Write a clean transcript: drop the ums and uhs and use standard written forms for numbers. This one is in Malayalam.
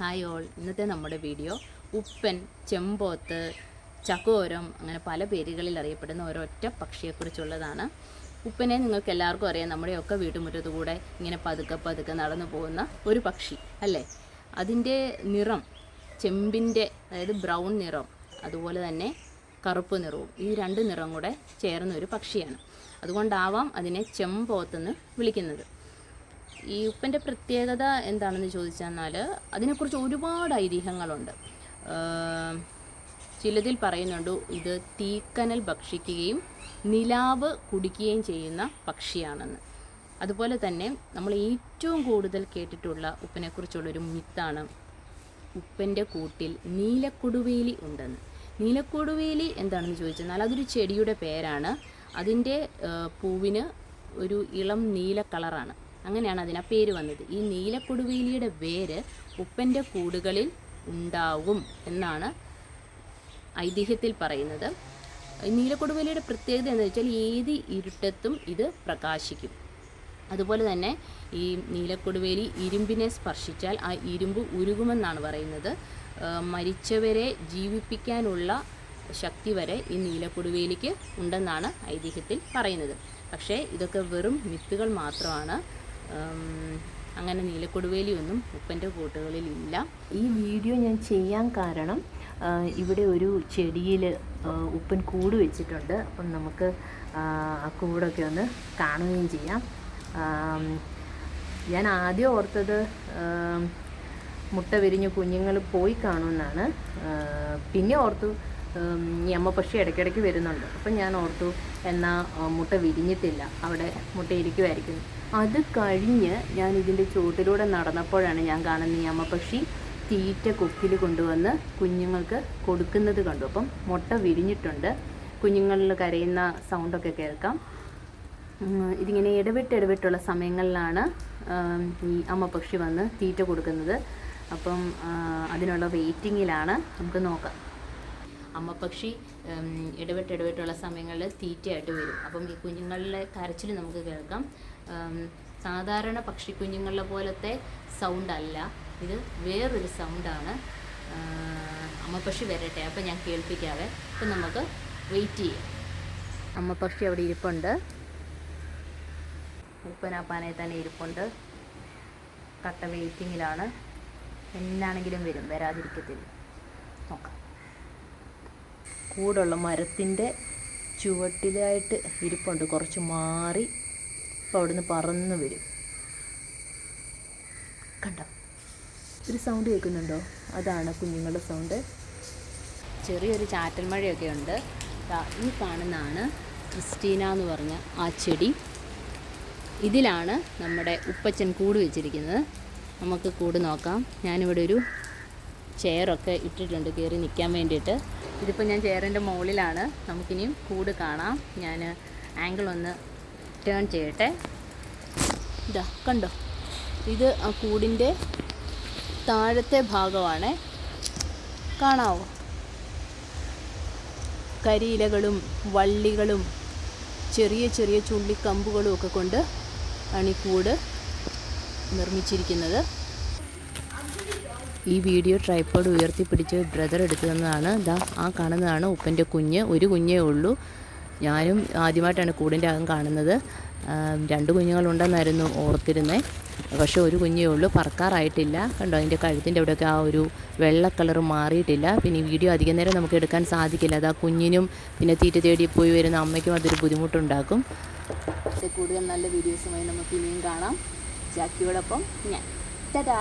ഹായ് ഓൾ, ഇന്നത്തെ നമ്മുടെ വീഡിയോ ഉപ്പൻ, ചെമ്പോത്ത്, ചകോരം അങ്ങനെ പല പേരുകളിൽ അറിയപ്പെടുന്ന ഒരൊറ്റ പക്ഷിയെക്കുറിച്ചുള്ളതാണ്. ഉപ്പനെ നിങ്ങൾക്ക് എല്ലാവർക്കും അറിയാം, നമ്മുടെയൊക്കെ വീട്ടുമുറ്റത്തു കൂടെ ഇങ്ങനെ പതുക്കെ പതുക്കെ നടന്നു പോകുന്ന ഒരു പക്ഷി അല്ലേ. അതിൻ്റെ നിറം ചെമ്പിൻ്റെ, അതായത് ബ്രൗൺ നിറം, അതുപോലെ തന്നെ കറുപ്പ് നിറവും, ഈ രണ്ട് നിറം കൂടെ ചേർന്ന ഒരു പക്ഷിയാണ്. അതുകൊണ്ടാവാം അതിനെ ചെമ്പോത്തെന്ന് വിളിക്കുന്നത്. ഈ ഉപ്പൻ്റെ പ്രത്യേകത എന്താണെന്ന് ചോദിച്ചെന്നാൽ അതിനെക്കുറിച്ച് ഒരുപാട് ഐതിഹ്യങ്ങളുണ്ട്. ചിലതിൽ പറയുന്നുണ്ട് ഇത് തീക്കനൽ ഭക്ഷിക്കുകയും നിലാവ് കുടിക്കുകയും ചെയ്യുന്ന പക്ഷിയാണെന്ന്. അതുപോലെ തന്നെ നമ്മൾ ഏറ്റവും കൂടുതൽ കേട്ടിട്ടുള്ള ഉപ്പനെക്കുറിച്ചുള്ളൊരു മിത്താണ് ഉപ്പൻ്റെ കൂട്ടിൽ നീലക്കൊടുവേലി ഉണ്ടെന്ന്. നീലക്കൊടുവേലി എന്താണെന്ന് ചോദിച്ചെന്നാൽ അതൊരു ചെടിയുടെ പേരാണ്. അതിൻ്റെ പൂവിന് ഒരു ഇളം നീല കളറാണ്. അങ്ങനെയാണ് അതിന് പേര് വന്നത്. ഈ നീലക്കൊടുവേലിയുടെ വേര് ഉപ്പൻ്റെ കൂടുകളിൽ ഉണ്ടാവും എന്നാണ് ഐതിഹ്യത്തിൽ പറയുന്നത്. നീലക്കൊടുവേലിയുടെ പ്രത്യേകത എന്താണെന്ന് വെച്ചാൽ ഏത് ഇരുട്ടത്തും ഇത് പ്രകാശിക്കും. അതുപോലെ തന്നെ ഈ നീലക്കൊടുവേലി ഇരുമ്പിനെ സ്പർശിച്ചാൽ ആ ഇരുമ്പ് ഉരുകുമെന്നാണ് പറയുന്നത്. മരിച്ചവരെ ജീവിപ്പിക്കാനുള്ള ശക്തി വരെ ഈ നീലക്കൊടുവേലിക്ക് ഉണ്ടെന്നാണ് ഐതിഹ്യത്തിൽ പറയുന്നത്. പക്ഷേ ഇതൊക്കെ വെറും മിത്തുകൾ മാത്രമാണ്. അങ്ങനെ നീലക്കൊടുവേലിയൊന്നും ഉപ്പൻ്റെ കൂട്ടുകളിൽ ഇല്ല. ഈ വീഡിയോ ഞാൻ ചെയ്യാൻ കാരണം ഇവിടെ ഒരു ചെടിയിൽ ഉപ്പൻ കൂട് വെച്ചിട്ടുണ്ട്. അപ്പം നമുക്ക് ആ കൂടൊക്കെ ഒന്ന് കാണുകയും ചെയ്യാം. ഞാൻ ആദ്യം ഓർത്തത് മുട്ട വിരിഞ്ഞ് കുഞ്ഞുങ്ങൾ പോയി കാണുമെന്നാണ്. പിന്നെ ഓർത്തു ഈ അമ്മ പക്ഷി ഇടയ്ക്കിടയ്ക്ക് വരുന്നുണ്ട്. അപ്പം ഞാൻ ഓർത്തു എന്നാൽ മുട്ട വിരിഞ്ഞിട്ടില്ല, അവിടെ മുട്ട ഇരിക്കുമായിരിക്കും. അത് കഴിഞ്ഞ് ഞാൻ ഇതിൻ്റെ ചുവട്ടിലൂടെ നടന്നപ്പോഴാണ് ഞാൻ കാണുന്ന ഈ അമ്മ പക്ഷി തീറ്റ കൊക്കിൽ കൊണ്ടുവന്ന് കുഞ്ഞുങ്ങൾക്ക് കൊടുക്കുന്നത് കണ്ടു. അപ്പം മുട്ട വിരിഞ്ഞിട്ടുണ്ട്. കുഞ്ഞുങ്ങളിൽ കരയുന്ന സൗണ്ടൊക്കെ കേൾക്കാം. ഇതിങ്ങനെ ഇടവിട്ടുള്ള സമയങ്ങളിലാണ് ഈ അമ്മ പക്ഷി വന്ന് തീറ്റ കൊടുക്കുന്നത്. അപ്പം അതിനുള്ള വെയിറ്റിങ്ങിലാണ്. നമുക്ക് നോക്കാം. അമ്മ പക്ഷി ഇടവിട്ടുള്ള സമയങ്ങളിൽ തീറ്റയായിട്ട് വരും. അപ്പം ഈ കുഞ്ഞുങ്ങളിലെ കരച്ചിൽ നമുക്ക് കേൾക്കാം. സാധാരണ പക്ഷി കുഞ്ഞുങ്ങളെ പോലത്തെ സൗണ്ട് അല്ല, ഇത് വേറൊരു സൗണ്ടാണ്. അമ്മ പക്ഷി വരട്ടെ, അപ്പം ഞാൻ കേൾപ്പിക്കാവേ. അപ്പം നമുക്ക് വെയിറ്റ് ചെയ്യാം. അമ്മ പക്ഷി അവിടെ ഇരിപ്പുണ്ട്. ഉപ്പനാപ്പാനെ തന്നെ ഇരിപ്പുണ്ട്. കട്ട വെയിറ്റിങ്ങിലാണ്. എന്നാണെങ്കിലും വരും, വരാതിരിക്കത്തില്ല. നോക്കാം. കൂടുള്ള മരത്തിൻ്റെ ചുവട്ടിലായിട്ട് ഇരിപ്പുണ്ട്, കുറച്ച് മാറി. അപ്പോൾ അവിടുന്ന് പറന്ന് വരും. കണ്ടോ, ഒരു സൗണ്ട് കേൾക്കുന്നുണ്ടോ? അതാണ് കുഞ്ഞുങ്ങളുടെ സൗണ്ട്. ചെറിയൊരു ചാറ്റൽ മഴയൊക്കെ ഉണ്ട്. ഈ കാണുന്നതാണ് ക്രിസ്റ്റീന എന്ന് പറഞ്ഞ ആ ചെടി. ഇതിലാണ് നമ്മുടെ ഉപ്പച്ചൻ കൂട് വെച്ചിരിക്കുന്നത്. നമുക്ക് കൂട് നോക്കാം. ഞാനിവിടെ ഒരു ചെയറൊക്കെ ഇട്ടിട്ടുണ്ട് കയറി നിൽക്കാൻ വേണ്ടിയിട്ട്. ഇതിപ്പോൾ ഞാൻ ചെയറിൻ്റെ മുകളിലാണ്. നമുക്കിനിയും കൂട് കാണാം. ഞാൻ ആംഗിൾ ഒന്ന് ടേൺ ചെയ്യട്ടെ. ഇതാ കണ്ടോ, ഇത് ആ കൂടിൻ്റെ താഴത്തെ ഭാഗമാണ്. കാണാവോ? കരിയിലകളും വള്ളികളും ചെറിയ ചെറിയ ചുള്ളിക്കമ്പുകളും ഒക്കെ കൊണ്ട് ആണ് ഈ കൂട് നിർമ്മിച്ചിരിക്കുന്നത്. ഈ വീഡിയോ ട്രൈപ്പോഡ് ഉയർത്തിപ്പിടിച്ച് ബ്രദർ എടുത്തു തന്നതാണ്. ആ കാണുന്നതാണ് ഉപ്പൻ്റെ കുഞ്ഞ്. ഒരു കുഞ്ഞേ ഉള്ളൂ. ഞാനും ആദ്യമായിട്ടാണ് കൂടിൻ്റെ അകം കാണുന്നത്. 2 കുഞ്ഞുങ്ങളുണ്ടെന്നായിരുന്നു ഓർത്തിരുന്നത്. പക്ഷേ ഒരു കുഞ്ഞേ ഉള്ളൂ. പറക്കാറായിട്ടില്ല. കണ്ടോ, അതിൻ്റെ കഴുത്തിൻ്റെ അവിടെയൊക്കെ ആ ഒരു വെള്ള കളർ മാറിയിട്ടില്ല. പിന്നെ ഈ വീഡിയോ അധികം നേരം നമുക്ക് എടുക്കാൻ സാധിക്കില്ല. അത് ആ കുഞ്ഞിനും പിന്നെ തീറ്റ തേടി പോയി വരുന്ന അമ്മയ്ക്കും അതൊരു ബുദ്ധിമുട്ടുണ്ടാക്കും. കൂടുതൽ നല്ല വീഡിയോസുമായി നമുക്ക് ഇനിയും കാണാം. ജാക്കിയോടൊപ്പം ഞാൻ. ടാറ്റാ.